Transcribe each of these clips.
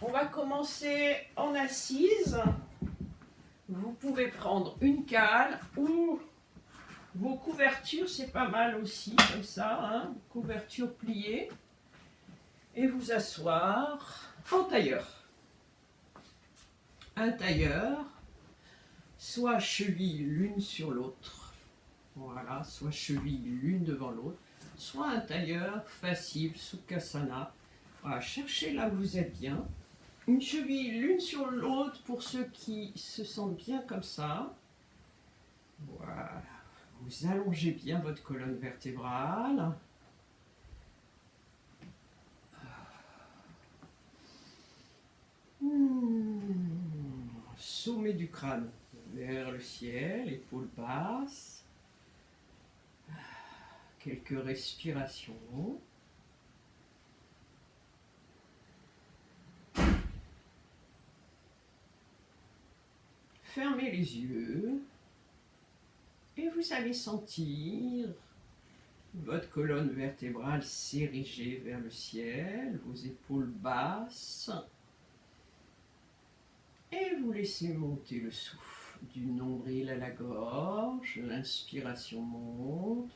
On va commencer en assise. Vous pouvez prendre une cale ou vos couvertures, c'est pas mal aussi, comme ça, hein, couverture pliée. Et vous asseoir en tailleur. Un tailleur, soit cheville l'une sur l'autre. Voilà, soit cheville l'une devant l'autre. Soit un tailleur facile, Sukhasana. Voilà, cherchez là où vous êtes bien. Une cheville l'une sur l'autre pour ceux qui se sentent bien comme ça. Voilà. Vous allongez bien votre colonne vertébrale. Sommet du crâne vers le ciel, épaules basses. Quelques respirations. Fermez les yeux et vous allez sentir votre colonne vertébrale s'ériger vers le ciel, vos épaules basses. Et vous laissez monter le souffle du nombril à la gorge. L'inspiration monte.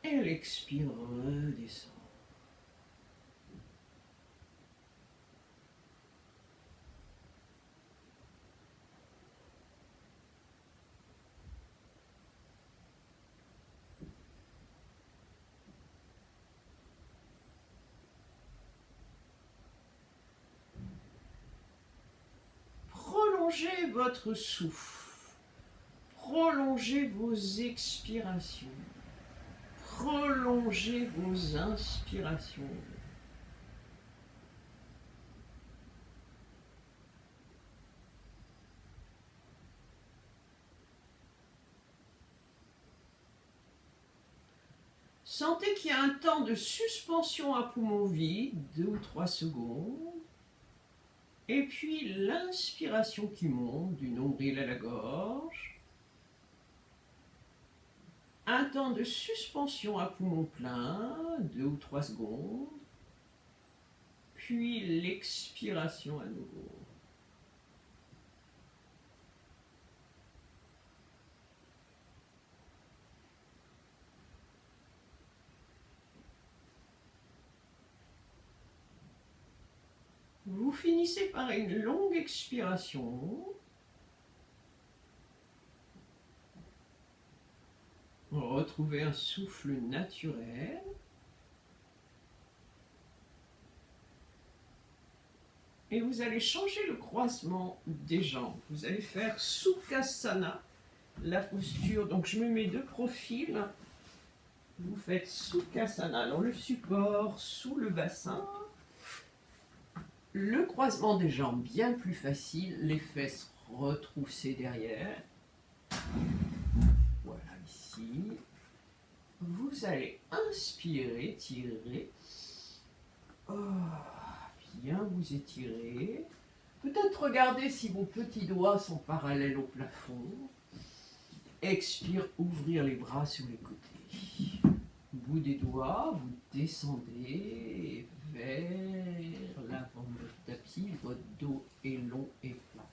Et l'expire redescend. Prolongez votre souffle. Prolongez vos expirations. Prolongez vos inspirations. Sentez qu'il y a un temps de suspension à poumon vide, 2 ou 3 secondes. Et puis l'inspiration qui monte du nombril à la gorge. Un temps de suspension à poumon plein, 2 ou 3 secondes. Puis l'expiration à nouveau. Vous finissez par une longue expiration. Retrouvez un souffle naturel. Et vous allez changer le croisement des jambes. Vous allez faire Sukhasana, la posture. Donc je me mets de profil. Vous faites Sukhasana. Alors le support sous le bassin. Le croisement des jambes bien plus facile, les fesses retroussées derrière. Voilà ici. Vous allez inspirer, tirer. Oh, bien vous étirer. Peut-être regarder si vos petits doigts sont parallèles au plafond. Expire, ouvrir les bras sur les côtés. Bout des doigts, vous descendez vers l'avant de votre tapis, votre dos est long et plat.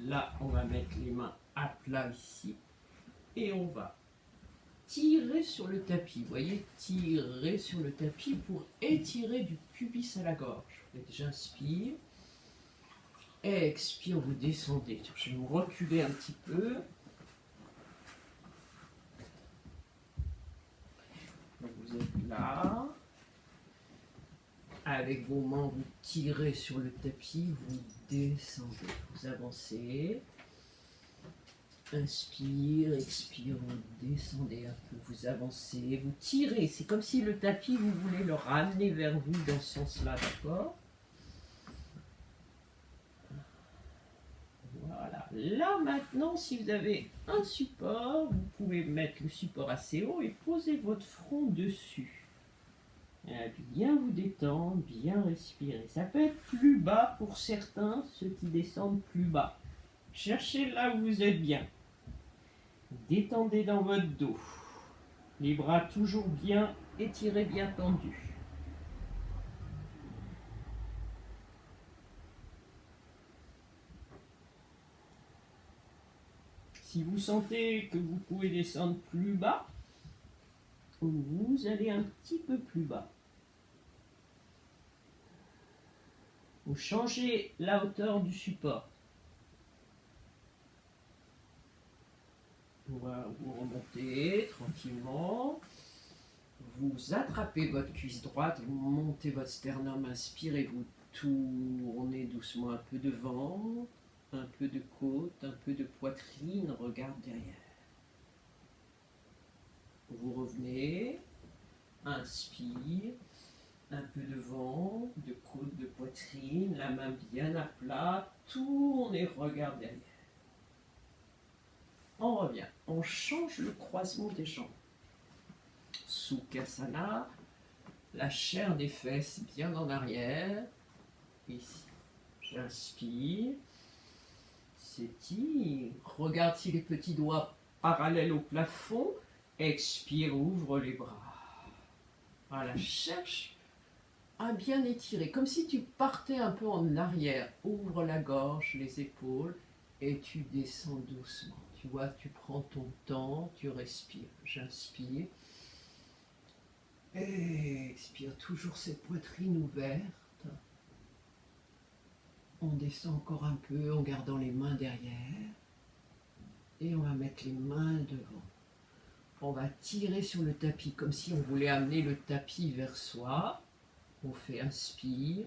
Là, on va mettre les mains à plat ici et on va tirer sur le tapis. Vous voyez, tirer sur le tapis pour étirer du pubis à la gorge. J'inspire, expire, vous descendez. Je vais vous reculer un petit peu. Donc vous êtes là. Avec vos mains, vous tirez sur le tapis, vous descendez, vous avancez. Inspire, expire, vous descendez un peu, vous avancez, vous tirez. C'est comme si le tapis, vous voulez le ramener vers vous dans ce sens-là, d'accord? Voilà. Là, maintenant, si vous avez un support, vous pouvez mettre le support assez haut et poser votre front dessus. Bien vous détendre, bien respirer. Ça peut être plus bas pour certains, ceux qui descendent plus bas. Cherchez là où vous êtes bien. Détendez dans votre dos. Les bras toujours bien étirés, bien tendus. Si vous sentez que vous pouvez descendre plus bas, vous allez un petit peu plus bas. Vous changez la hauteur du support. Voilà, vous remontez tranquillement. Vous attrapez votre cuisse droite, vous montez votre sternum, inspirez, vous tournez doucement un peu devant, un peu de côte, un peu de poitrine, regarde derrière. Vous revenez, inspire, un peu devant, de côte, de poitrine, la main bien à plat, tournez, regarde derrière. On revient, on change le croisement des jambes. Sukhasana, la chair des fesses bien en arrière. Ici, j'inspire, s'étire, regarde si les petits doigts parallèles au plafond. Expire, ouvre les bras. Voilà, cherche à bien étirer, comme si tu partais un peu en arrière. Ouvre la gorge, les épaules, et tu descends doucement. Tu vois, tu prends ton temps, tu respires. J'inspire. Et expire, toujours cette poitrine ouverte. On descend encore un peu en gardant les mains derrière. Et on va mettre les mains devant. On va tirer sur le tapis comme si on voulait amener le tapis vers soi. On fait inspire.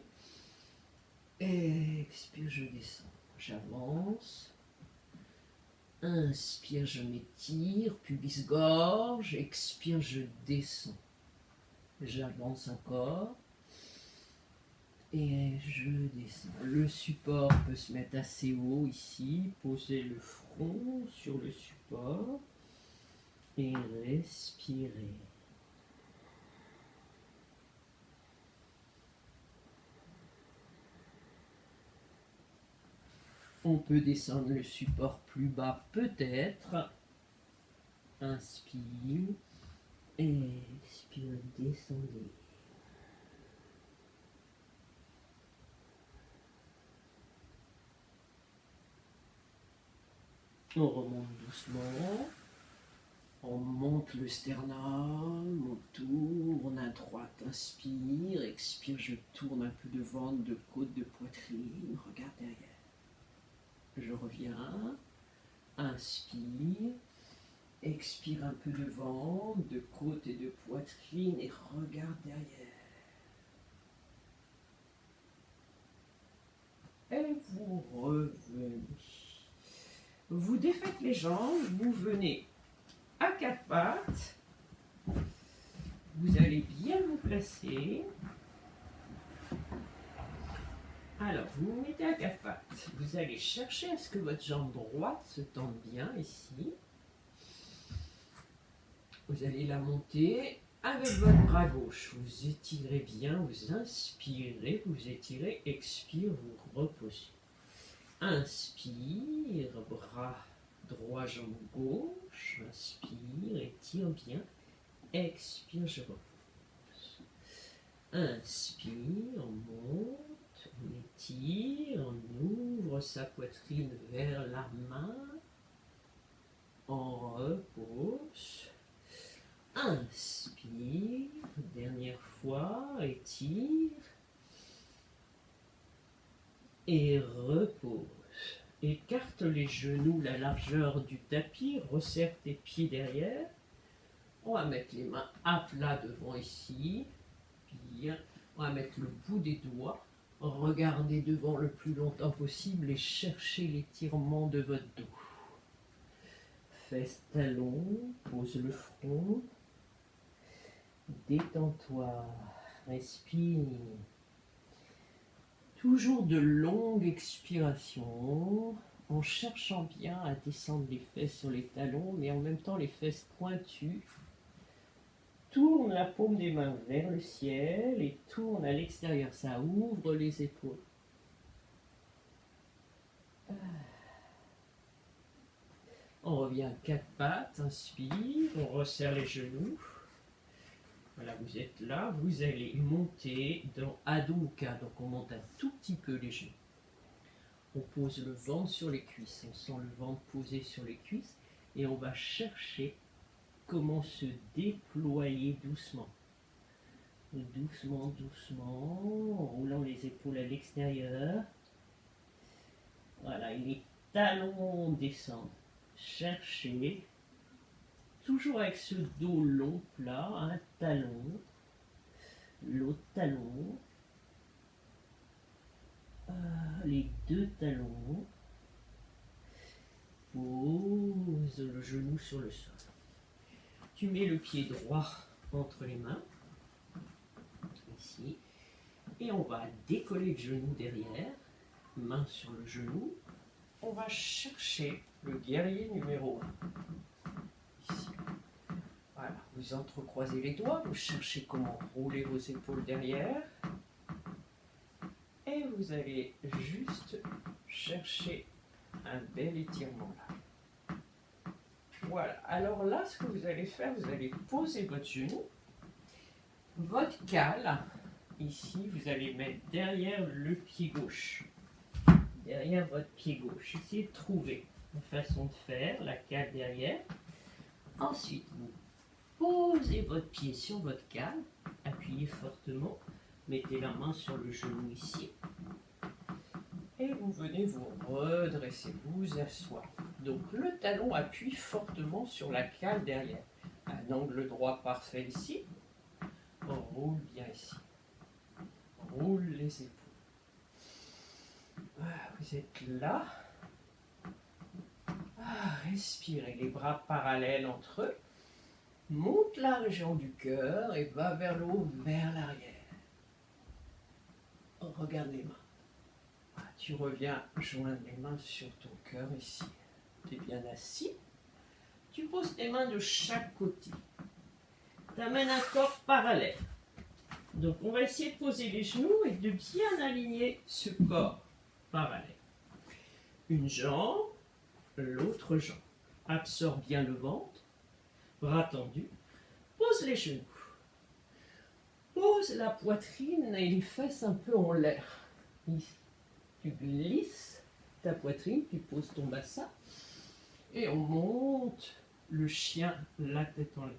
Expire, je descends. J'avance. Inspire, je m'étire. Pubis-gorge. Expire, je descends. J'avance encore. Et je descends. Le support peut se mettre assez haut ici. Posez le front sur le support. Et respirez. On peut descendre le support plus bas peut-être. Inspire. Expire, descendez. On remonte doucement. On monte le sternum, on tourne à droite, inspire, expire, je tourne un peu de ventre, de côte, de poitrine, regarde derrière. Je reviens, inspire, expire un peu de ventre, de côte et de poitrine et regarde derrière. Et vous revenez. Vous défaites les jambes, vous venez à quatre pattes. Vous allez bien vous placer. Alors, vous vous mettez à quatre pattes. Vous allez chercher à ce que votre jambe droite se tende bien ici. Vous allez la monter avec votre bras gauche. Vous étirez bien, vous inspirez, vous étirez, expire, vous reposez. Inspire, bras droit, jambe gauche. Inspire, étire bien. Expire, je repose. Inspire, on monte, on étire, on ouvre sa poitrine vers la main. On repose. Inspire, dernière fois, étire. Et repose. Écarte les genoux, la largeur du tapis, resserre tes pieds derrière. On va mettre les mains à plat devant ici. Bien. On va mettre le bout des doigts. Regardez devant le plus longtemps possible et cherchez l'étirement de votre dos. Fesses talons, pose le front. Détends-toi. Respire. Toujours de longues expirations, en cherchant bien à descendre les fesses sur les talons, mais en même temps les fesses pointues. Tourne la paume des mains vers le ciel et tourne à l'extérieur. Ça ouvre les épaules. On revient à quatre pattes, inspire, on resserre les genoux. Voilà, vous êtes là, vous allez monter dans Adho Mukha. Donc on monte un tout petit peu les genoux. On pose le ventre sur les cuisses. On sent le ventre posé sur les cuisses. Et on va chercher comment se déployer doucement. Doucement, doucement, en roulant les épaules à l'extérieur. Voilà, et les talons descendent. Cherchez, toujours avec ce dos long, plat, un talon, l'autre talon, les deux talons. Pose le genou sur le sol. Tu mets le pied droit entre les mains, ici, et on va décoller le genou derrière, main sur le genou. On va chercher le guerrier numéro 1, ici. Voilà, vous entrecroisez les doigts, vous cherchez comment rouler vos épaules derrière, et vous allez juste chercher un bel étirement là. Voilà, alors là, ce que vous allez faire, vous allez poser votre genou, votre cale, ici, vous allez mettre derrière le pied gauche. Derrière votre pied gauche. Essayez de trouver une façon de faire, la cale derrière. Ensuite, vous posez votre pied sur votre cale, appuyez fortement, mettez la main sur le genou ici. Et vous venez vous redresser, vous asseoir. Donc le talon appuie fortement sur la cale derrière. Un angle droit parfait ici. On roule bien ici. On roule les épaules. Vous êtes là. Respirez, les bras parallèles entre eux. Monte la région du cœur et va vers le haut, vers l'arrière. Regarde les mains. Tu reviens joindre les mains sur ton cœur ici. Tu es bien assis. Tu poses tes mains de chaque côté. Tu amènes un corps parallèle. Donc on va essayer de poser les genoux et de bien aligner ce corps parallèle. Une jambe, l'autre jambe. Absorbe bien le ventre, bras tendus. Pose les genoux. Pose la poitrine et les fesses un peu en l'air. Ici. Tu glisses ta poitrine, tu poses ton bassin et on monte le chien, la tête en l'air.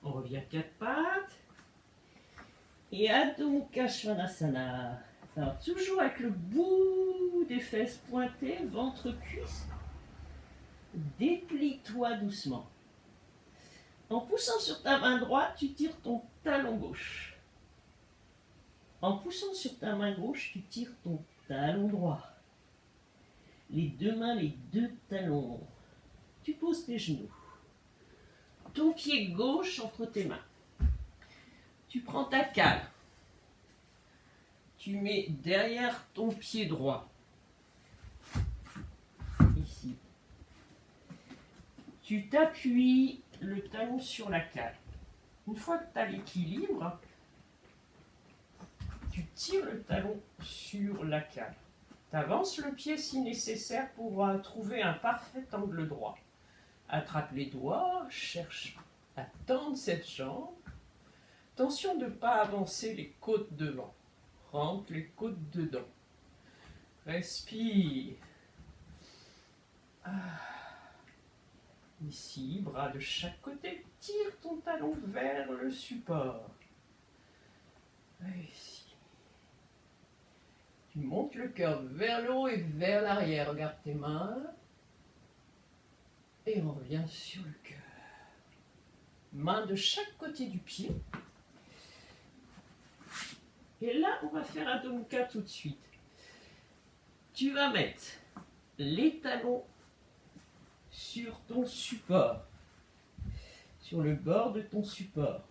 On revient 4 pattes et Adho Mukha Svanasana. Alors toujours avec le bout des fesses pointées, ventre cuisse. Déplie-toi doucement. En poussant sur ta main droite, tu tires ton talon gauche. En poussant sur ta main gauche, tu tires ton talon droit. Les deux mains, les deux talons. Tu poses tes genoux. Ton pied gauche entre tes mains. Tu prends ta cale. Tu mets derrière ton pied droit. Ici. Tu t'appuies le talon sur la cale. Une fois que tu as l'équilibre, tu tires le talon sur la cale. Tu avances le pied si nécessaire pour trouver un parfait angle droit. Attrape les doigts, cherche à tendre cette jambe. Attention de ne pas avancer les côtes devant. Rentre les côtes dedans. Respire. Ici, bras de chaque côté. Tire ton talon vers le support. Ici. Tu montes le cœur vers le haut et vers l'arrière. Regarde tes mains. Et on revient sur le cœur. Main de chaque côté du pied. Et là, on va faire Adho Mukha tout de suite. Tu vas mettre les talons sur ton support. Sur le bord de ton support.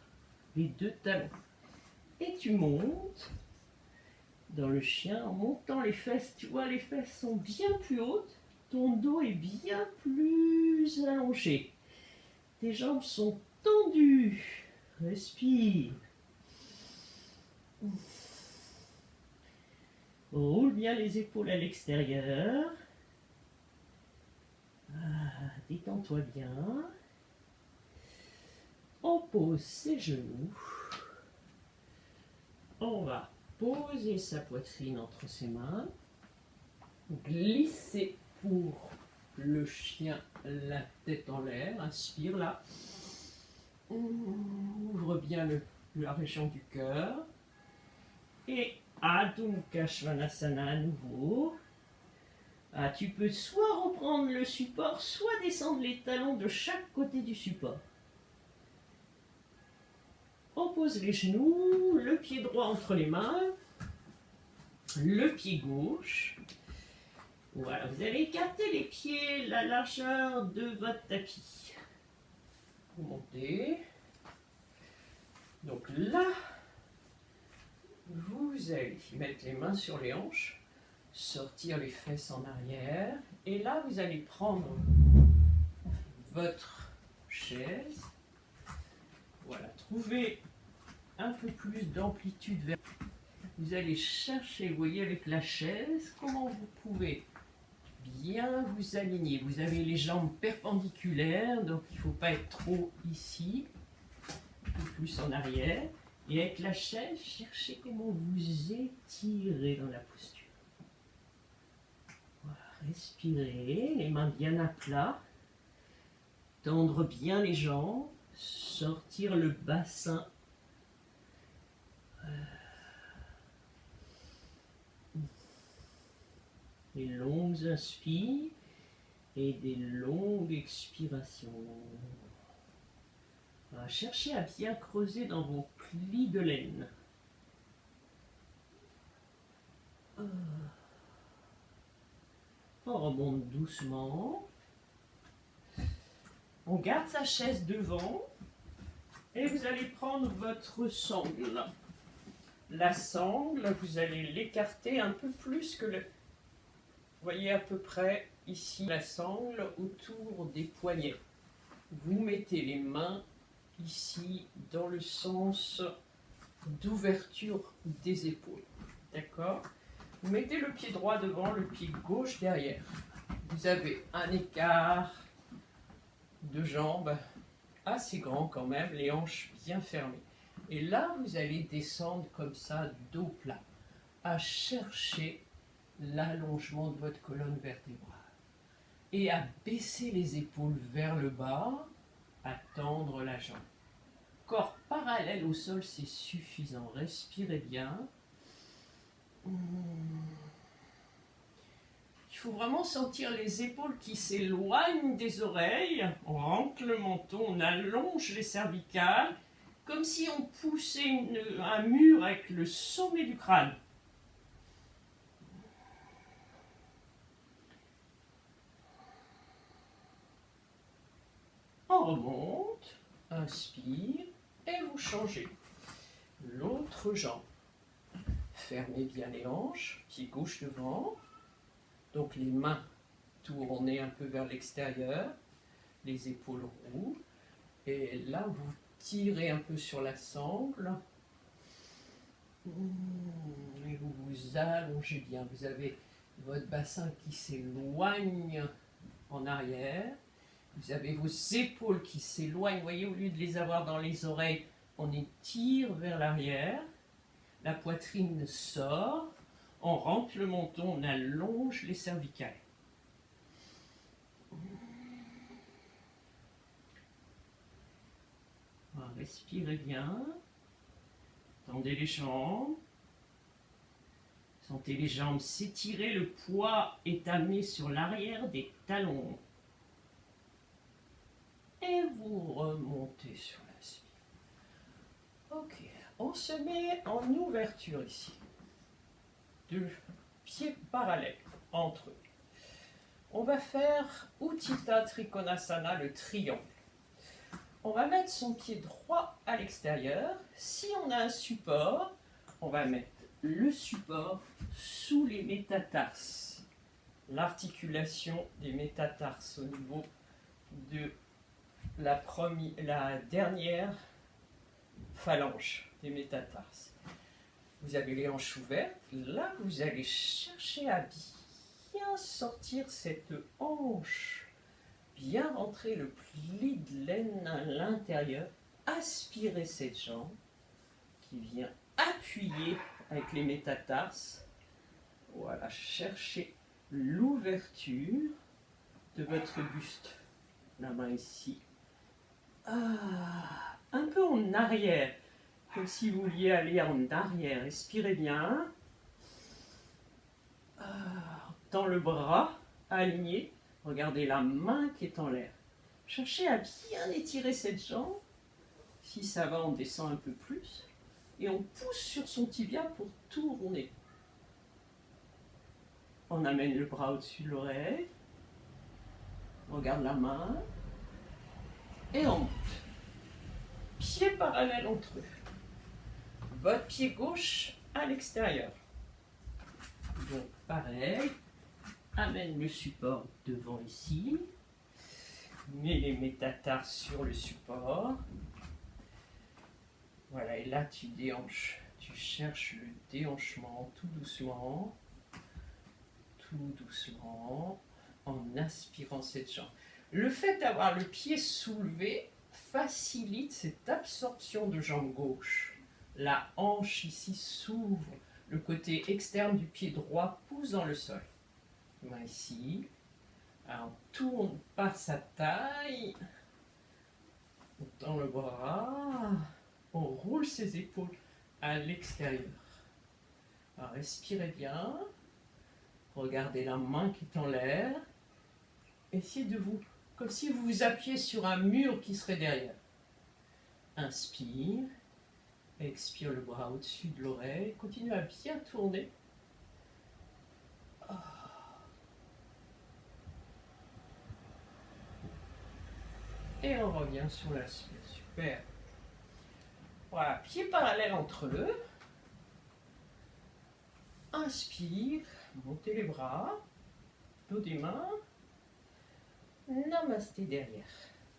Les deux talons. Et tu montes dans le chien en montant les fesses. Tu vois, les fesses sont bien plus hautes. Ton dos est bien plus allongé. Tes jambes sont tendues. Respire. Roule bien les épaules à l'extérieur. Détends-toi bien. On pose ses genoux. On va poser sa poitrine entre ses mains. Glissez pour le chien la tête en l'air. Inspire là. Ouvre bien la région du cœur. Et Adho Mukha Svanasana à nouveau. Ah, tu peux soit reprendre le support, soit descendre les talons de chaque côté du support. On pose les genoux, le pied droit entre les mains, le pied gauche. Voilà, vous allez écarter les pieds la largeur de votre tapis. Vous montez. Donc là, vous allez mettre les mains sur les hanches, sortir les fesses en arrière. Et là, vous allez prendre votre chaise. Voilà, trouvez un peu plus d'amplitude vers. Vous allez chercher, vous voyez, avec la chaise, comment vous pouvez bien vous aligner. Vous avez les jambes perpendiculaires, donc il ne faut pas être trop ici, un peu plus en arrière. Et avec la chaise, cherchez comment vous étirez dans la posture. Voilà, respirez, les mains bien à plat. Tendre bien les jambes, sortir le bassin. Des longues inspires et des longues expirations. Cherchez à bien creuser dans vos plis de laine. On remonte doucement. On garde sa chaise devant et vous allez prendre votre sangle. La sangle, vous allez l'écarter un peu plus que le... Vous voyez à peu près ici la sangle autour des poignets. Vous mettez les mains ici dans le sens d'ouverture des épaules. D'accord? Vous mettez le pied droit devant, le pied gauche derrière. Vous avez un écart de jambes assez grand quand même, les hanches bien fermées. Et là, vous allez descendre comme ça, dos plat, à chercher l'allongement de votre colonne vertébrale. Et à baisser les épaules vers le bas, à tendre la jambe. Corps parallèle au sol, c'est suffisant. Respirez bien. Il faut vraiment sentir les épaules qui s'éloignent des oreilles. On rentre le menton, on allonge les cervicales, comme si on poussait un mur avec le sommet du crâne. On remonte, inspire et vous changez. L'autre jambe. Fermez bien les hanches, pied gauche devant. Donc les mains tournées un peu vers l'extérieur, les épaules roues. Et là, vous tirez un peu sur la sangle. Et vous vous allongez bien. Vous avez votre bassin qui s'éloigne en arrière. Vous avez vos épaules qui s'éloignent. Vous voyez, au lieu de les avoir dans les oreilles, on étire vers l'arrière. La poitrine sort. On rentre le menton, on allonge les cervicales. Respirez bien. Tendez les jambes. Sentez les jambes s'étirer. Le poids est amené sur l'arrière des talons. Et vous remontez sur l'inspire. Ok, on se met en ouverture ici. Deux pieds parallèles entre eux. On va faire Utthita Trikonasana, le triangle. On va mettre son pied droit à l'extérieur. Si on a un support, on va mettre le support sous les métatarses. L'articulation des métatarses au niveau de la dernière phalange des métatarses. Vous avez les hanches ouvertes. Là, vous allez chercher à bien sortir cette hanche, bien rentrer le pli de laine à l'intérieur, aspirer cette jambe qui vient appuyer avec les métatarses. Voilà, cherchez l'ouverture de votre buste. La main ici. Un peu en arrière, comme si vous vouliez aller en arrière. Respirez bien. Dans le bras, aligné. Regardez la main qui est en l'air. Cherchez à bien étirer cette jambe. Si ça va, on descend un peu plus. Et on pousse sur son tibia pour tourner. On amène le bras au-dessus de l'oreille. On regarde la main. Et on monte. Pieds parallèles entre eux. Votre pied gauche à l'extérieur. Donc pareil. Amène le support devant ici. Mets les métatars sur le support. Voilà, et là tu déhanches. Tu cherches le déhanchement tout doucement. Tout doucement. En aspirant cette jambe. Le fait d'avoir le pied soulevé facilite cette absorption de jambe gauche. La hanche ici s'ouvre. Le côté externe du pied droit pousse dans le sol. Main ici. Alors, on tourne par sa taille. On tend le bras. On roule ses épaules à l'extérieur. Alors, respirez bien. Regardez la main qui est en l'air. Essayez de vous, comme si vous vous appuyez sur un mur qui serait derrière. Inspire. Expire le bras au-dessus de l'oreille. Continue à bien tourner. Et on revient sur la suite. Super. Voilà, pieds parallèles entre eux. Inspire, montez les bras, dos des mains. Namasté derrière.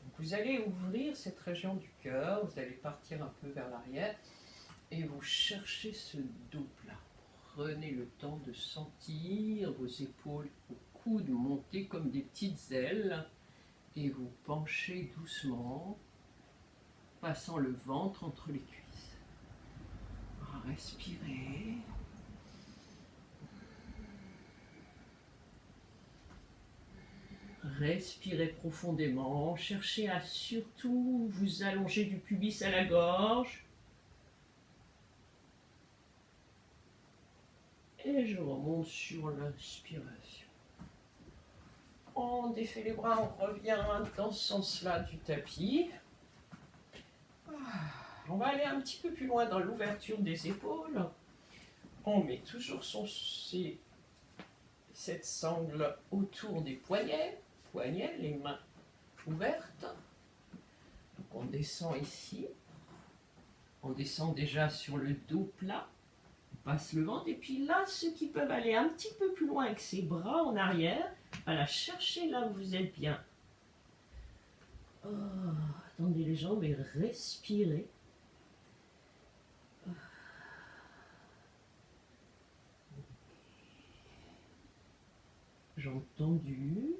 Donc vous allez ouvrir cette région du cœur, vous allez partir un peu vers l'arrière et vous cherchez ce dos plat. Prenez le temps de sentir vos épaules au coude monter comme des petites ailes et vous penchez doucement, passant le ventre entre les cuisses. Respirez. Respirez profondément, cherchez à surtout vous allonger du pubis à la gorge. Et je remonte sur l'inspiration. On défait les bras, on revient dans ce sens-là du tapis. On va aller un petit peu plus loin dans l'ouverture des épaules. On met toujours cette sangle autour des poignets, les mains ouvertes. Donc on descend ici. On descend déjà sur le dos plat. On passe le ventre. Et puis là, ceux qui peuvent aller un petit peu plus loin avec ses bras en arrière, voilà, cherchez là où vous êtes bien. Tendez les jambes et respirez. Jambes tendues,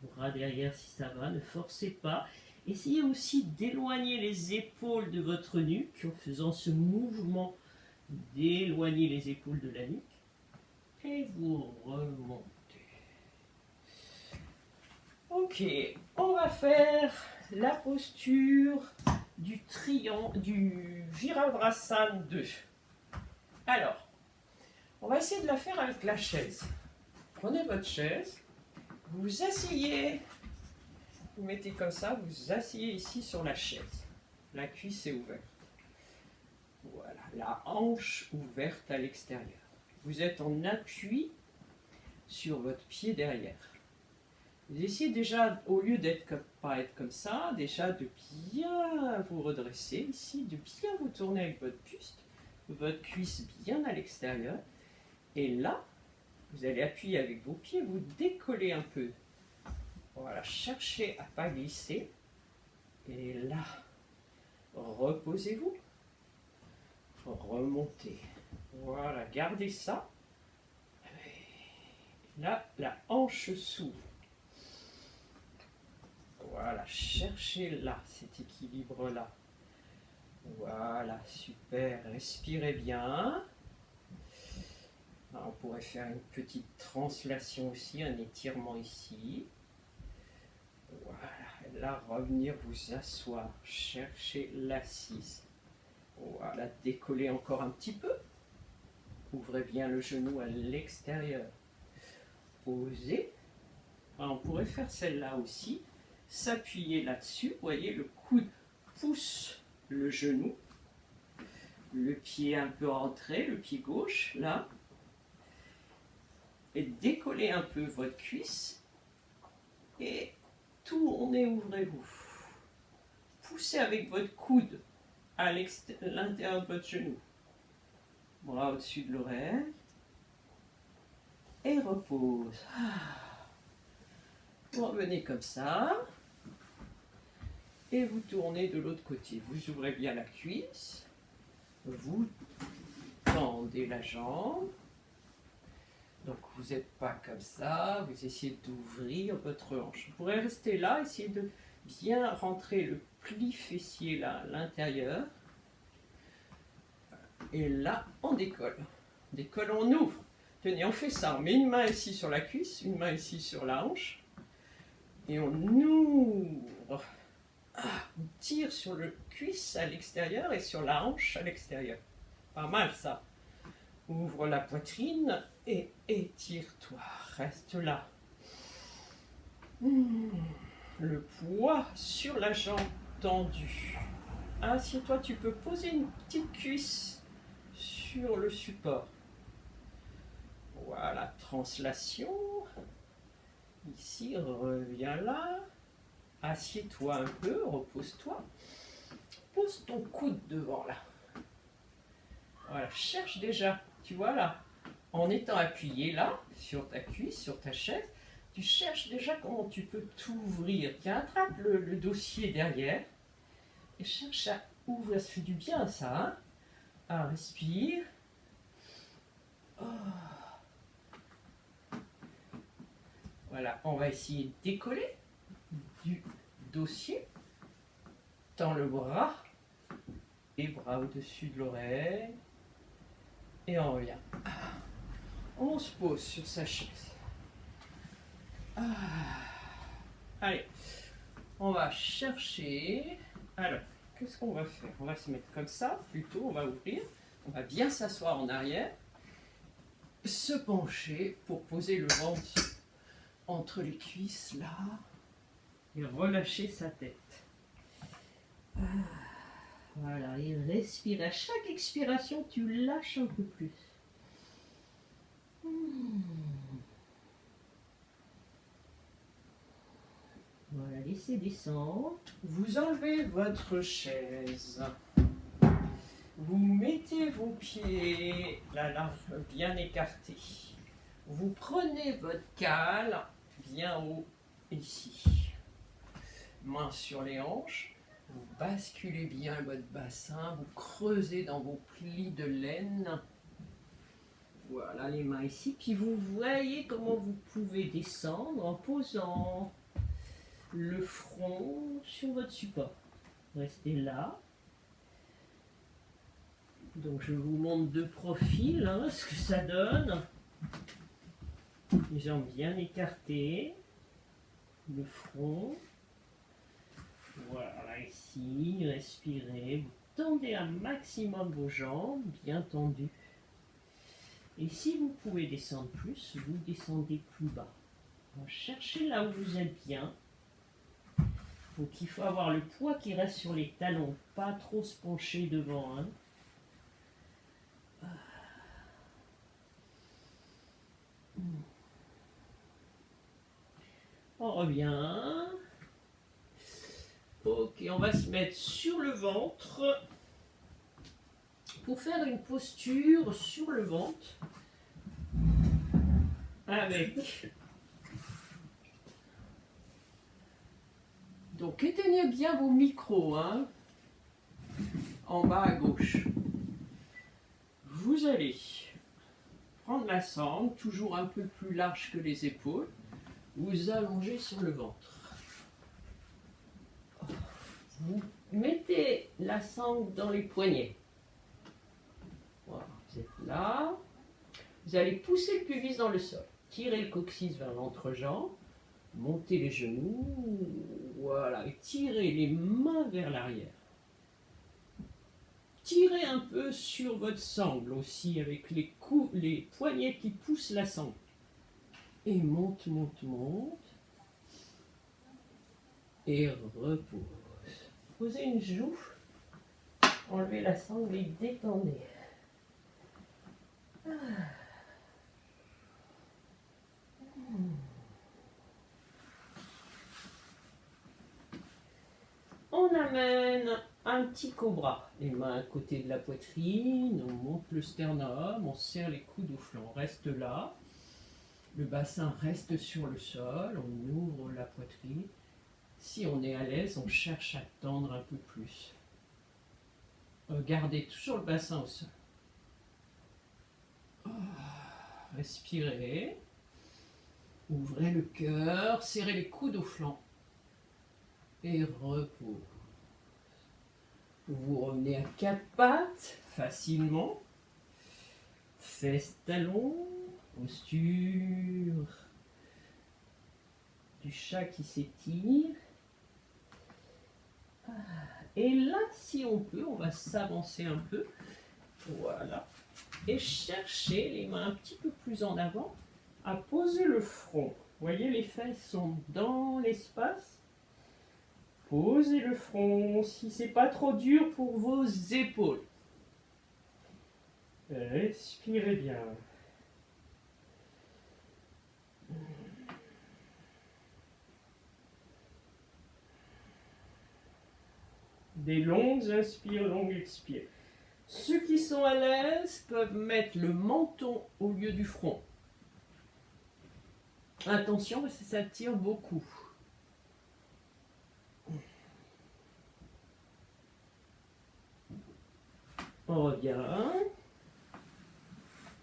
bras derrière si ça va, ne forcez pas. Essayez aussi d'éloigner les épaules de votre nuque en faisant ce mouvement d'éloigner les épaules de la nuque. Et vous remontez. Ok, on va faire la posture du Virabhadrasana 2. Alors, on va essayer de la faire avec la chaise. Prenez votre chaise, vous vous asseyez, vous mettez comme ça, vous vous asseyez ici sur la chaise. La cuisse est ouverte. Voilà, la hanche ouverte à l'extérieur. Vous êtes en appui sur votre pied derrière. Vous essayez déjà, au lieu pas être comme ça, déjà de bien vous redresser ici, de bien vous tourner avec votre buste, votre cuisse bien à l'extérieur. Et là, vous allez appuyer avec vos pieds, vous décollez un peu. Voilà, cherchez à ne pas glisser. Et là, reposez-vous. Remontez. Voilà, gardez ça. Là, la hanche s'ouvre. Voilà, cherchez là, cet équilibre-là. Voilà, super. Respirez bien. Alors, on pourrait faire une petite translation aussi, un étirement ici. Voilà, et là, revenir vous asseoir, chercher l'assise. Voilà, décoller encore un petit peu. Ouvrez bien le genou à l'extérieur. Posez. Alors, on pourrait faire celle-là aussi. S'appuyer là-dessus. Vous voyez, le coude pousse le genou. Le pied un peu rentré, le pied gauche, là. Et décollez un peu votre cuisse. Et tournez, ouvrez-vous. Poussez avec votre coude à l'intérieur de votre genou. Bras au-dessus de l'oreille. Et repose. Revenez comme ça. Et vous tournez de l'autre côté. Vous ouvrez bien la cuisse. Vous tendez la jambe. Donc vous n'êtes pas comme ça. Vous essayez d'ouvrir votre hanche. Vous pourrez rester là. Essayez de bien rentrer le pli fessier là à l'intérieur. Et là, on décolle. On décolle, on ouvre. Tenez, on fait ça. On met une main ici sur la cuisse, une main ici sur la hanche. Et on ouvre. On tire sur le cuisse à l'extérieur et sur la hanche à l'extérieur. Pas mal ça. Ouvre la poitrine et étire-toi. Reste là. Le poids sur la jambe tendue. Assieds-toi, tu peux poser une petite cuisse sur le support. Voilà, translation. Ici, reviens là. Assieds-toi un peu, repose-toi. Pose ton coude devant là. Voilà, cherche déjà, tu vois là, en étant appuyé là, sur ta cuisse, sur ta chaise, tu cherches déjà comment tu peux t'ouvrir. Tiens, attrape le dossier derrière et cherche à ouvrir. Ça fait du bien ça, hein? Ah, respire. Oh. Voilà, on va essayer de décoller du dossier. Tends le bras et bras au-dessus de l'oreille. Et on revient. On se pose sur sa chaise. Allez, on va chercher. Alors, qu'est-ce qu'on va faire? On va se mettre comme ça, plutôt, on va ouvrir. On va bien s'asseoir en arrière. Se pencher pour poser le ventre entre les cuisses, là. Et relâcher sa tête. Voilà, et respire. À chaque expiration, tu lâches un peu plus. Voilà, laissez descendre. Vous enlevez votre chaise. Vous mettez vos pieds là, bien écartés. Vous prenez votre cale bien haut ici. Mains sur les hanches. Vous basculez bien votre bassin. Vous creusez dans vos plis de laine. Voilà, les mains ici. Puis vous voyez comment vous pouvez descendre en posant le front sur votre support. Restez là. Donc je vous montre de profil ce que ça donne. Les jambes bien écartées. Le front. Voilà, ici, respirez. Vous tendez un maximum vos jambes, bien tendues. Et si vous pouvez descendre plus, vous descendez plus bas. Cherchez là où vous êtes bien. Donc il faut avoir le poids qui reste sur les talons, pas trop se pencher devant. On revient. Ok, on va se mettre sur le ventre pour faire une posture sur le ventre avec. Donc éteignez bien vos micros, en bas à gauche. Vous allez prendre la sangle, toujours un peu plus large que les épaules, vous allongez sur le ventre. Vous mettez la sangle dans les poignets. Voilà, vous êtes là. Vous allez pousser le pubis dans le sol. Tirez le coccyx vers l'entrejambe. Montez les genoux. Voilà. Et tirez les mains vers l'arrière. Tirez un peu sur votre sangle aussi avec les poignets qui poussent la sangle. Et monte, monte, monte. Et repose. Posez une joue. Enlevez la sangle et détendez. On amène un petit cobra. Les mains à côté de la poitrine, on monte le sternum, on serre les coudes au flanc. On reste là. Le bassin reste sur le sol, on ouvre la poitrine. Si on est à l'aise, on cherche à tendre un peu plus. Gardez toujours le bassin au sol. Respirez. Ouvrez le cœur, serrez les coudes au flanc. Et repose. Vous revenez à quatre pattes, facilement. Fesses, talons, posture du chat qui s'étire. Et là, si on peut, on va s'avancer un peu. Voilà. Et chercher les mains un petit peu plus en avant à poser le front. Vous voyez, les fesses sont dans l'espace. Posez le front si c'est pas trop dur pour vos épaules. Respirez bien. Des longues inspires, longues expires. Ceux qui sont à l'aise peuvent mettre le menton au lieu du front. Attention parce que ça tire beaucoup. On revient.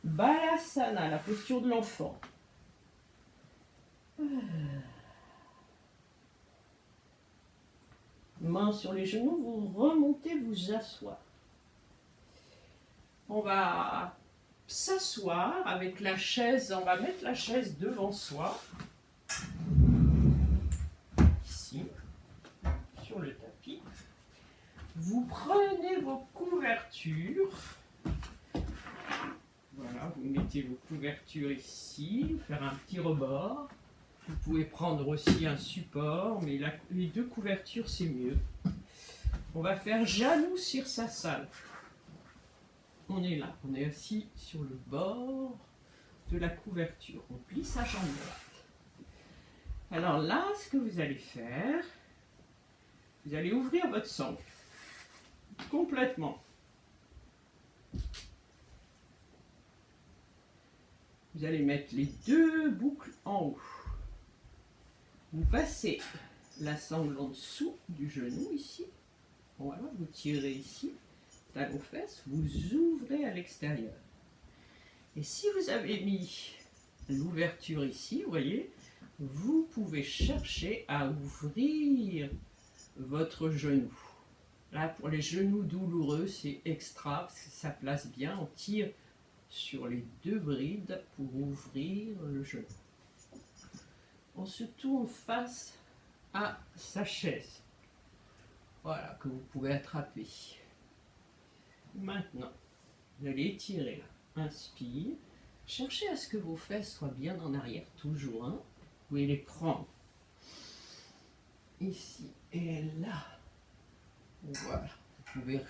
Balasana, la posture de l'enfant. Main sur les genoux, vous remontez, vous asseoir. On va s'asseoir avec la chaise, on va mettre la chaise devant soi. Ici, sur le tapis. Vous prenez vos couvertures. Voilà, vous mettez vos couvertures ici, faire un petit rebord. Vous pouvez prendre aussi un support, mais les deux couvertures, c'est mieux. On va faire Janu Sirsasana. On est là, on est assis sur le bord de la couverture. On plie sa jambe droite. Alors là, ce que vous allez faire, vous allez ouvrir votre sangle complètement. Vous allez mettre les deux boucles en haut. Vous passez la sangle en dessous du genou ici. Voilà, vous tirez ici, talon fesses, vous ouvrez à l'extérieur. Et si vous avez mis l'ouverture ici, vous voyez, vous pouvez chercher à ouvrir votre genou. Là, pour les genoux douloureux, c'est extra, ça place bien, on tire sur les deux brides pour ouvrir le genou. On se tourne face à sa chaise. Voilà, que vous pouvez attraper. Maintenant, vous allez étirer là. Inspire. Cherchez à ce que vos fesses soient bien en arrière, toujours. Hein. Vous pouvez les prendre. Ici et là. Voilà. Vous pouvez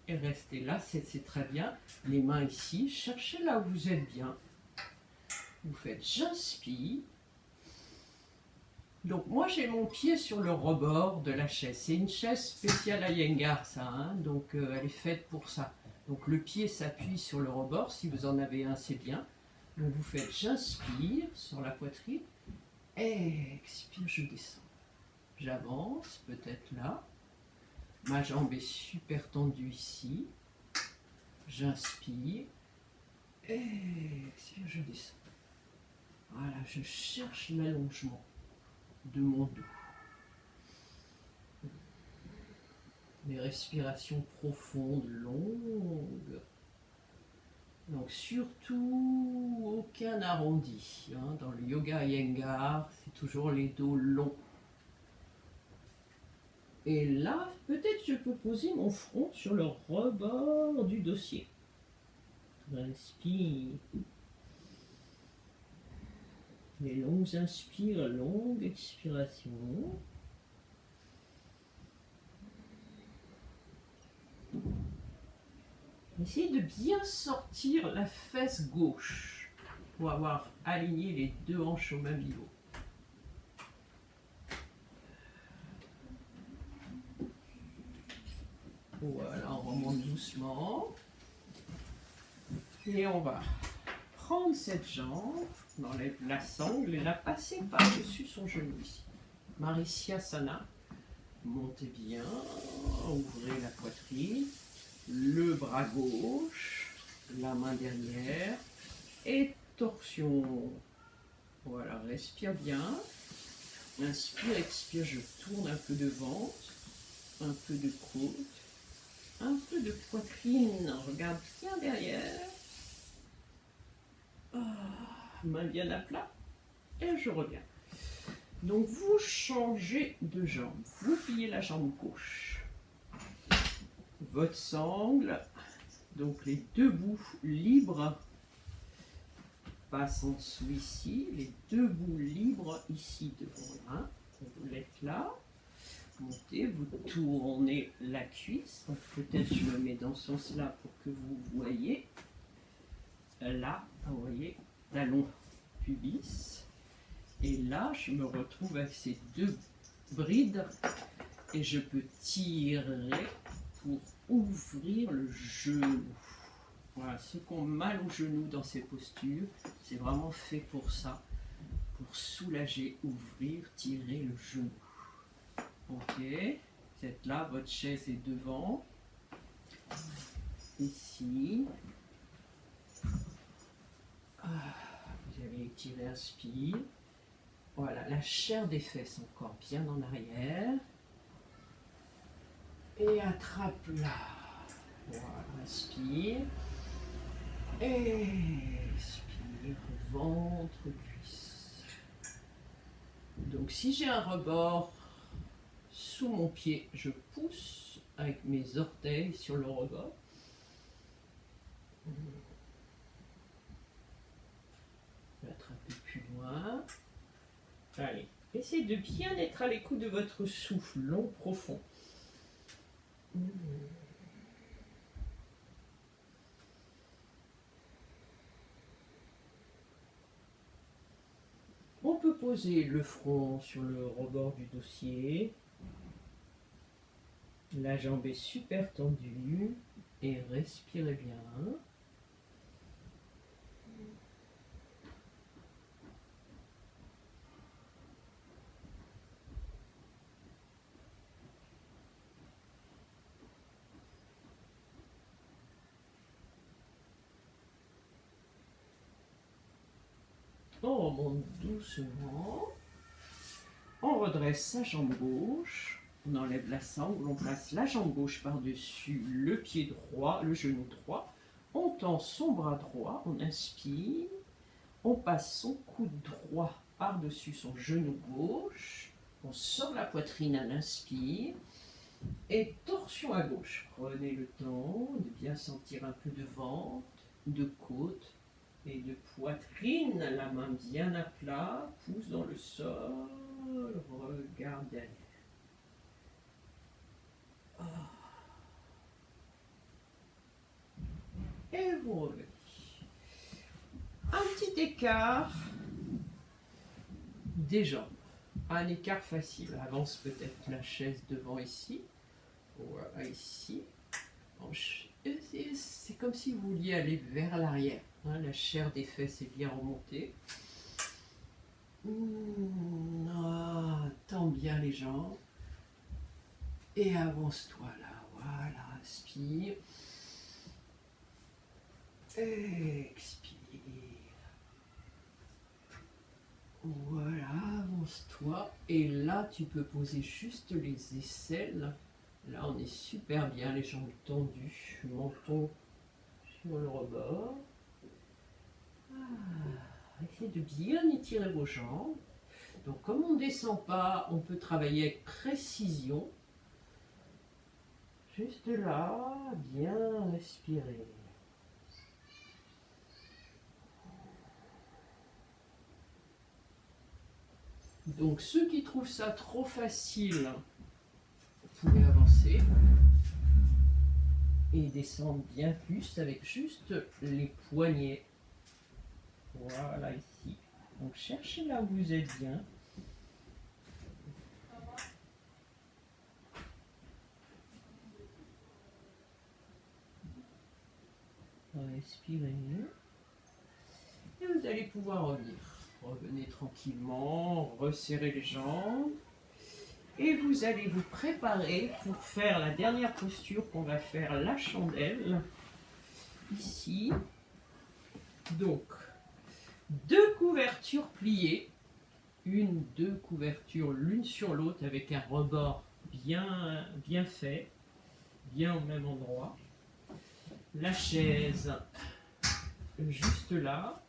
rester là, c'est très bien. Les mains ici. Cherchez là où vous êtes bien. Vous faites j'inspire. Donc moi j'ai mon pied sur le rebord de la chaise. C'est une chaise spéciale Iyengar ça, hein, donc elle est faite pour ça. Donc le pied s'appuie sur le rebord, si vous en avez un c'est bien. Donc vous faites j'inspire sur la poitrine, expire, je descends. J'avance, peut-être là. Ma jambe est super tendue ici. J'inspire, expire, je descends. Voilà, je cherche l'allongement de mon dos. Des respirations profondes, longues. Donc surtout aucun arrondi. Hein. Dans le yoga Iyengar, c'est toujours les dos longs. Et là, peut-être je peux poser mon front sur le rebord du dossier. Inspire. Les longues inspires, longue expiration. Essayez de bien sortir la fesse gauche pour avoir aligné les deux hanches au même niveau. Voilà, on remonte doucement. Et on va prendre cette jambe, on enlève la sangle et la passer par-dessus son genou ici. Marishyasana. Montez bien, ouvrez la poitrine, le bras gauche, la main derrière et torsion. Voilà, respire bien. Inspire, expire, je tourne un peu de ventre, un peu de côte, un peu de poitrine. Regarde bien derrière. Main bien à plat et je reviens. Donc vous changez de jambe, vous pliez la jambe gauche, votre sangle, donc les deux bouts libres passent en dessous ici, les deux bouts libres ici devant là, vous l'êtes là, montez, vous tournez la cuisse, donc peut-être je me mets dans ce sens-là pour que vous voyez, là, vous voyez, talon pubis. Et là, je me retrouve avec ces deux brides et je peux tirer pour ouvrir le genou. Voilà, ceux qui ont mal au genou dans ces postures, c'est vraiment fait pour ça, pour soulager, ouvrir, tirer le genou. Ok, vous êtes là, votre chaise est devant, ici. Vous allez étirer, inspire. Voilà, la chair des fesses encore bien en arrière. Et attrape là. Voilà, inspire. Expire, ventre, cuisse. Donc si j'ai un rebord sous mon pied, je pousse avec mes orteils sur le rebord. Je vais attraper plus loin. Allez, essayez de bien être à l'écoute de votre souffle, long, profond. On peut poser le front sur le rebord du dossier. La jambe est super tendue et respirez bien. On remonte doucement. On redresse sa jambe gauche. On enlève la sangle. On place la jambe gauche par-dessus le pied droit, le genou droit. On tend son bras droit. On inspire. On passe son coude droit par-dessus son genou gauche. On sort la poitrine à l'inspire. Et torsion à gauche. Prenez le temps de bien sentir un peu de ventre, de côte et de poitrine. La main bien à plat, pouce dans le sol, regarde derrière. Et vous revenez. Un petit écart des jambes. Un écart facile. Avance peut-être la chaise devant ici. Voilà, ici. C'est comme si vous vouliez aller vers l'arrière. Hein, la chair des fesses est bien remontée. Tends bien les jambes. Et avance-toi là. Voilà, inspire. Expire. Voilà, avance-toi. Et là, tu peux poser juste les aisselles. Là, on est super bien, les jambes tendues, menton sur le rebord. Essayez de bien étirer vos jambes. Donc comme on ne descend pas, on peut travailler avec précision. Juste là, bien respirer. Donc ceux qui trouvent ça trop facile, vous pouvez avancer et descendre bien plus avec juste les poignets. Voilà ici. Donc cherchez là où vous êtes bien. Respirez. Et vous allez pouvoir revenir. Revenez tranquillement, resserrez les jambes. Et vous allez vous préparer pour faire la dernière posture qu'on va faire, la chandelle. Ici. Donc, 2 couvertures pliées. Deux couvertures l'une sur l'autre avec un rebord bien fait, bien au même endroit. La chaise juste là,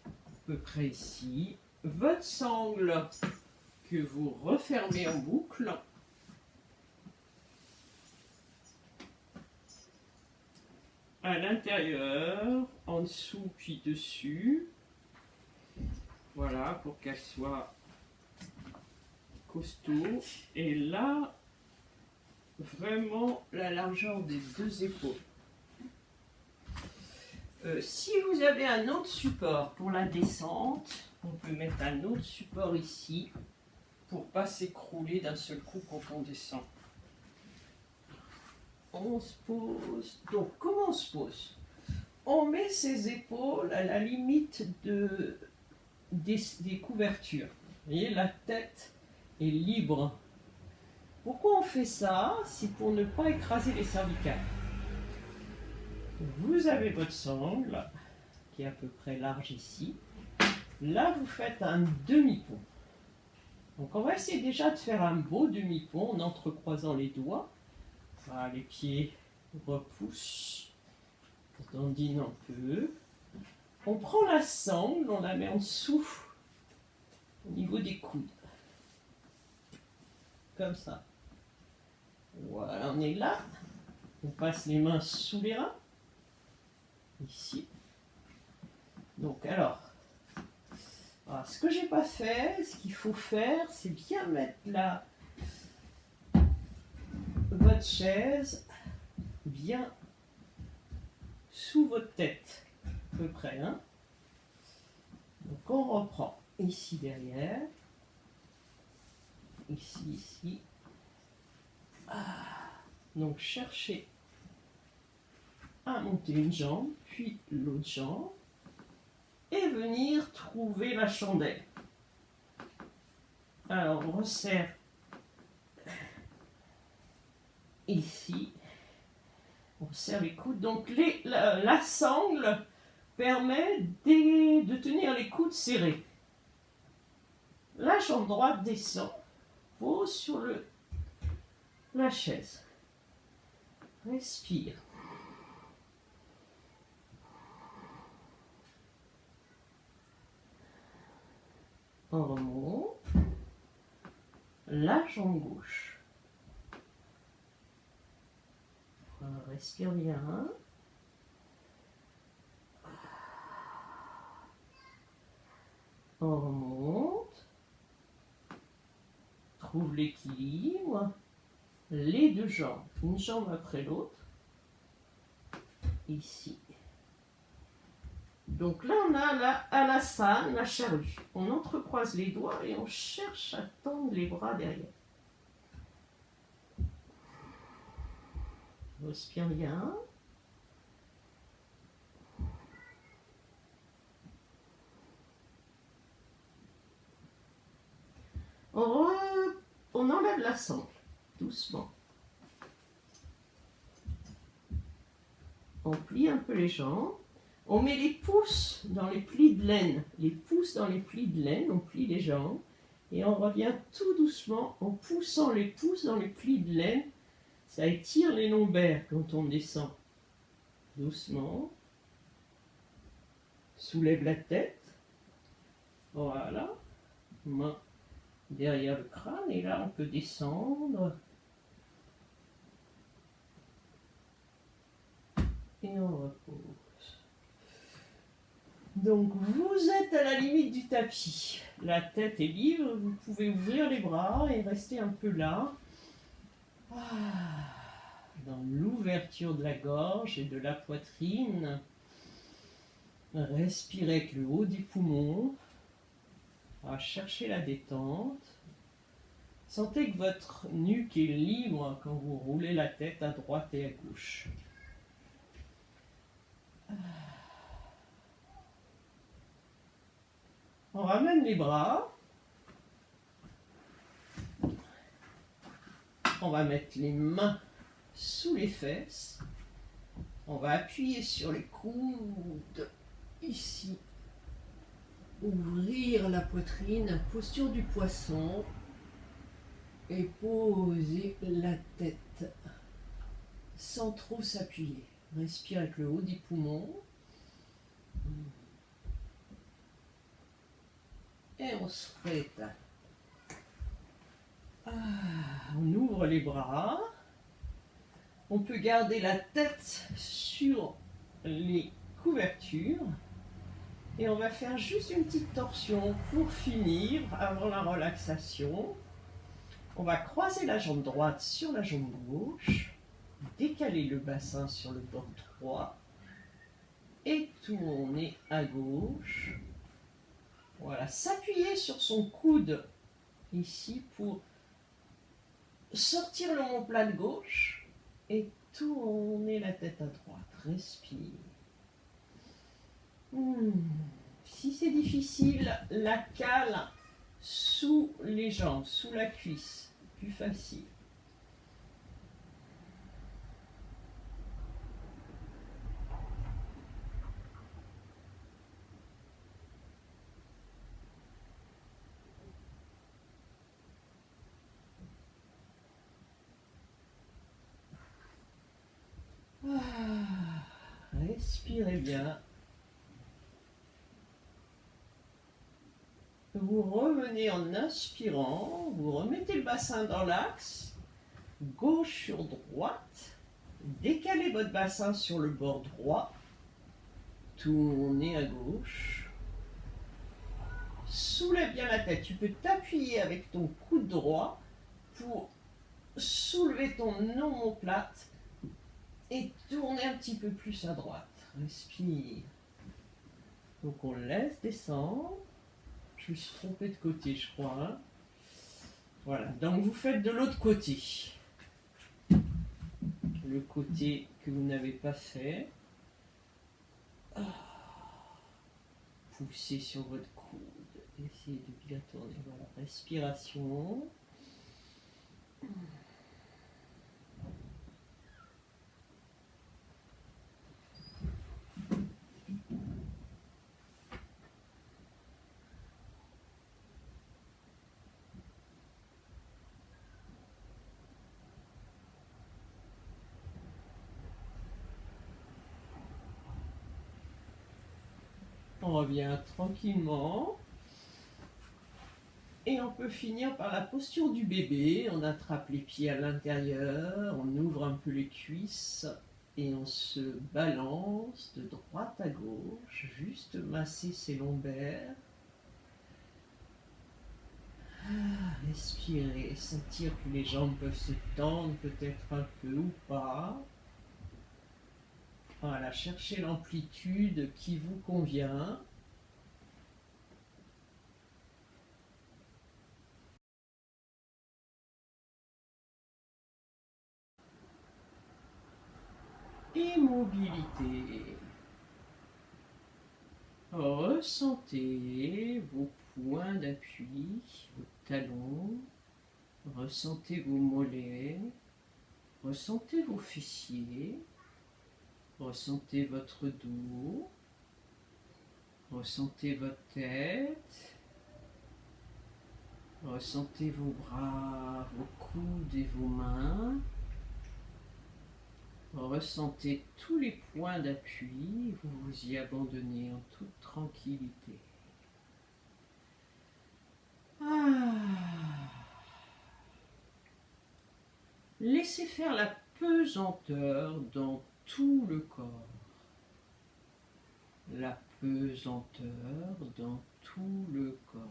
à peu près ici. Votre sangle que vous refermez en boucle. À l'intérieur, en dessous puis dessus. Voilà, pour qu'elle soit costaud. Et là, vraiment la largeur des 2 épaules. Si vous avez un autre support pour la descente, on peut mettre un autre support ici pour ne pas s'écrouler d'un seul coup quand on descend. On se pose. Donc, comment on se pose? On met ses épaules à la limite des couvertures. Vous voyez, la tête est libre. Pourquoi on fait ça? C'est pour ne pas écraser les cervicales. Vous avez votre sangle qui est à peu près large ici. Là, vous faites un demi-pont. Donc, on va essayer déjà de faire un beau demi-pont en entrecroisant les doigts. Voilà, les pieds repoussent, on dandine un peu. On prend la sangle, on la met en dessous, au niveau des coudes. Comme ça. Voilà, on est là. On passe les mains sous les reins. Ici. Donc, alors, voilà, ce que j'ai pas fait, ce qu'il faut faire, c'est bien mettre votre chaise bien sous votre tête, à peu près. Hein. Donc, on reprend ici derrière, ici. Donc, cherchez à monter une jambe, puis l'autre jambe, et venir trouver la chandelle. Alors, on resserre ici, on serre les coudes. Donc, la sangle permet de tenir les coudes serrés. La jambe droite descend, pose sur la chaise. Respire. On remonte. La jambe gauche. On respire bien. On remonte. Trouve l'équilibre. Les 2 jambes, une jambe après l'autre. Ici. Donc là, on a à la sane, la charrue. On entrecroise les doigts et on cherche à tendre les bras derrière. Respire bien. On enlève la sangle, doucement. On plie un peu les jambes. On met les pouces dans les plis de laine. Les pouces dans les plis de laine, on plie les jambes. Et on revient tout doucement en poussant les pouces dans les plis de laine. Ça étire les lombaires quand on descend. Doucement. Soulève la tête. Voilà. Main derrière le crâne. Et là, on peut descendre. Et on repose. Donc, vous êtes à la limite du tapis. La tête est libre. Vous pouvez ouvrir les bras et rester un peu là. Dans l'ouverture de la gorge et de la poitrine. Respirez avec le haut des poumons. Cherchez la détente. Sentez que votre nuque est libre quand vous roulez la tête à droite et à gauche. On ramène les bras. On va mettre les mains sous les fesses. On va appuyer sur les coudes ici. Ouvrir la poitrine, posture du poisson. Et poser la tête sans trop s'appuyer. Respire avec le haut des poumons. Et on se rééteint. On ouvre les bras. On peut garder la tête sur les couvertures. Et on va faire juste une petite torsion pour finir avant la relaxation. On va croiser la jambe droite sur la jambe gauche. Décaler le bassin sur le bord droit. Et tourner à gauche. Voilà, s'appuyer sur son coude ici pour sortir l'omoplate gauche et tourner la tête à droite. Respire. Si c'est difficile, la cale sous les jambes, sous la cuisse, plus facile. Respirez bien. Vous revenez en inspirant, vous remettez le bassin dans l'axe, gauche sur droite, décalez votre bassin sur le bord droit, tournez à gauche, soulève bien la tête, tu peux t'appuyer avec ton coude droit pour soulever ton omoplate et tourner un petit peu plus à droite. Respire. Donc on laisse descendre. Je me suis trompée de côté, je crois. Hein. Voilà, donc vous faites de l'autre côté. Le côté que vous n'avez pas fait. Poussez sur votre coude. Essayez de bien tourner. Voilà, respiration. On revient tranquillement. Et on peut finir par la posture du bébé. On attrape les pieds à l'intérieur, on ouvre un peu les cuisses et on se balance de droite à gauche, juste masser ses lombaires. Respirez, sentir que les jambes peuvent se tendre peut-être un peu ou pas. Voilà, cherchez l'amplitude qui vous convient. Et mobilité. Ressentez vos points d'appui, vos talons. Ressentez vos mollets. Ressentez vos fessiers. Ressentez votre dos. Ressentez votre tête. Ressentez vos bras, vos coudes et vos mains. Ressentez tous les points d'appui, vous vous y abandonnez en toute tranquillité. Laissez faire la pesanteur dans tout le corps. La pesanteur dans tout le corps.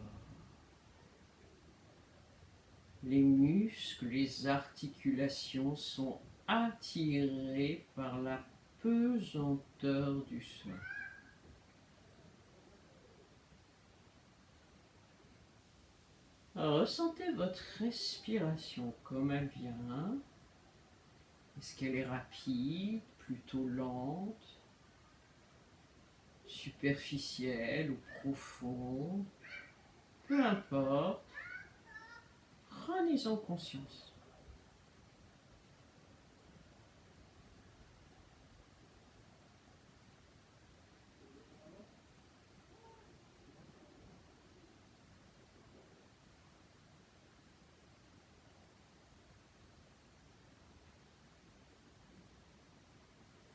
Les muscles, les articulations sont attirés par la pesanteur du sol. Ressentez votre respiration comme elle vient. Est-ce qu'elle est rapide, plutôt lente, superficielle ou profonde? Peu importe, prenez-en conscience.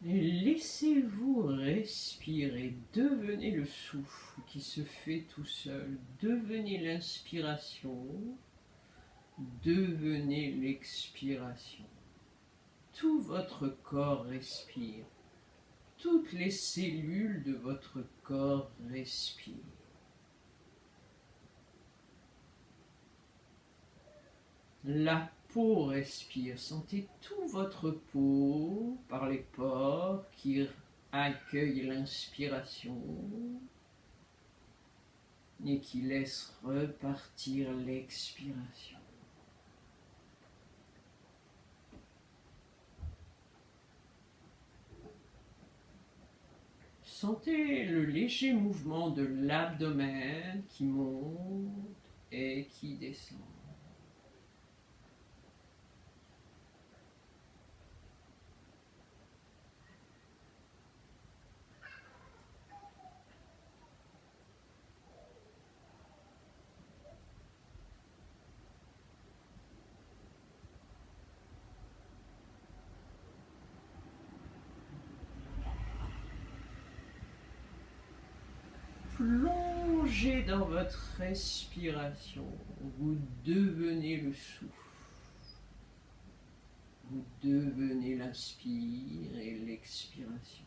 Et laissez-vous respirer, devenez le souffle qui se fait tout seul, devenez l'inspiration, devenez l'expiration. Tout votre corps respire, toutes les cellules de votre corps respirent. La peau respire, sentez tout votre peau par les pores qui accueillent l'inspiration et qui laissent repartir l'expiration. Sentez le léger mouvement de l'abdomen qui monte et qui descend. Plongez dans votre respiration, vous devenez le souffle, vous devenez l'inspire et l'expiration.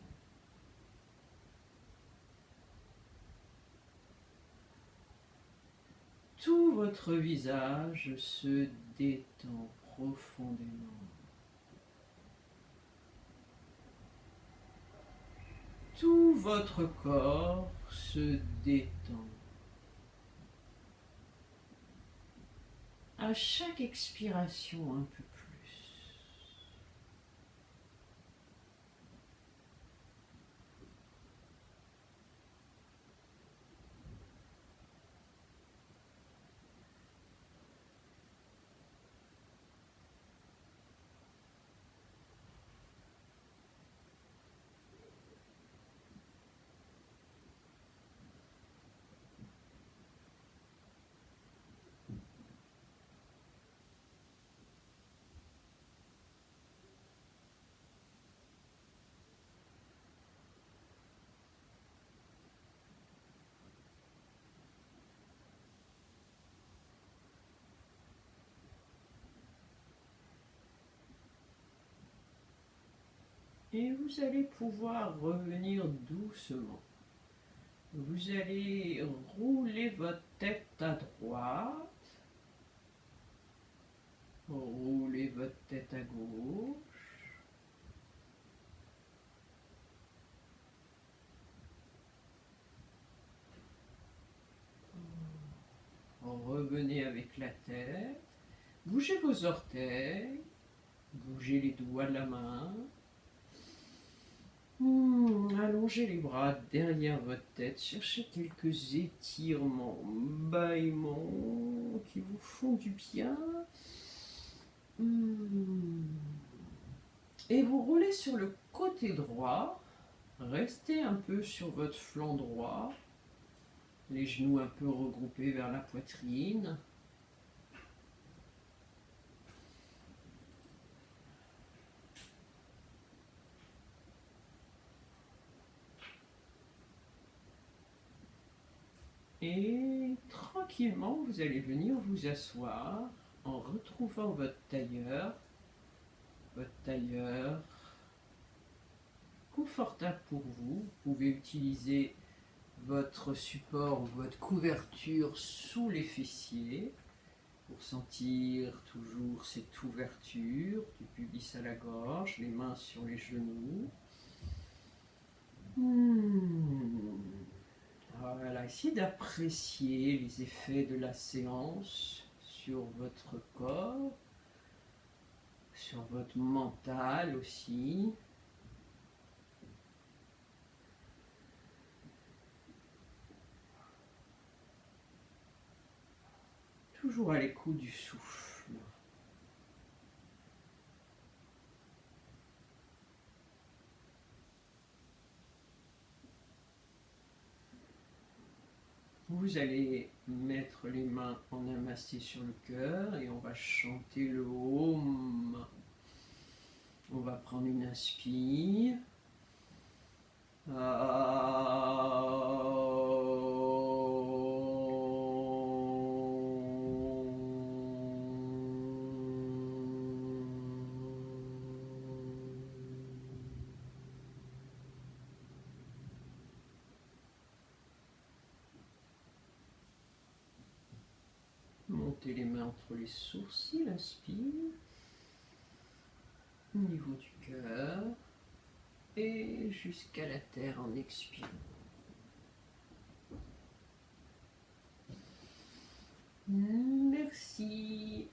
Tout votre visage se détend profondément. Tout votre corps se détend. À chaque expiration, un peu plus. Et vous allez pouvoir revenir doucement. Vous allez rouler votre tête à droite, roulez votre tête à gauche. Revenez avec la tête, bougez vos orteils, bougez les doigts de la main. Allongez les bras derrière votre tête, cherchez quelques étirements, bâillements qui vous font du bien. Et vous roulez sur le côté droit, restez un peu sur votre flanc droit, les genoux un peu regroupés vers la poitrine. tranquillement, vous allez venir vous asseoir en retrouvant votre tailleur confortable pour vous. Vous pouvez utiliser votre support ou votre couverture sous les fessiers pour sentir toujours cette ouverture du pubis à la gorge, les mains sur les genoux. Voilà, essayez d'apprécier les effets de la séance sur votre corps, sur votre mental aussi. Toujours à l'écoute du souffle. Vous allez mettre les mains en namasté sur le cœur et on va chanter le Om. On va prendre une inspire. Montez les mains entre les sourcils, inspire. Au niveau du cœur. Et jusqu'à la terre en expirant. Merci.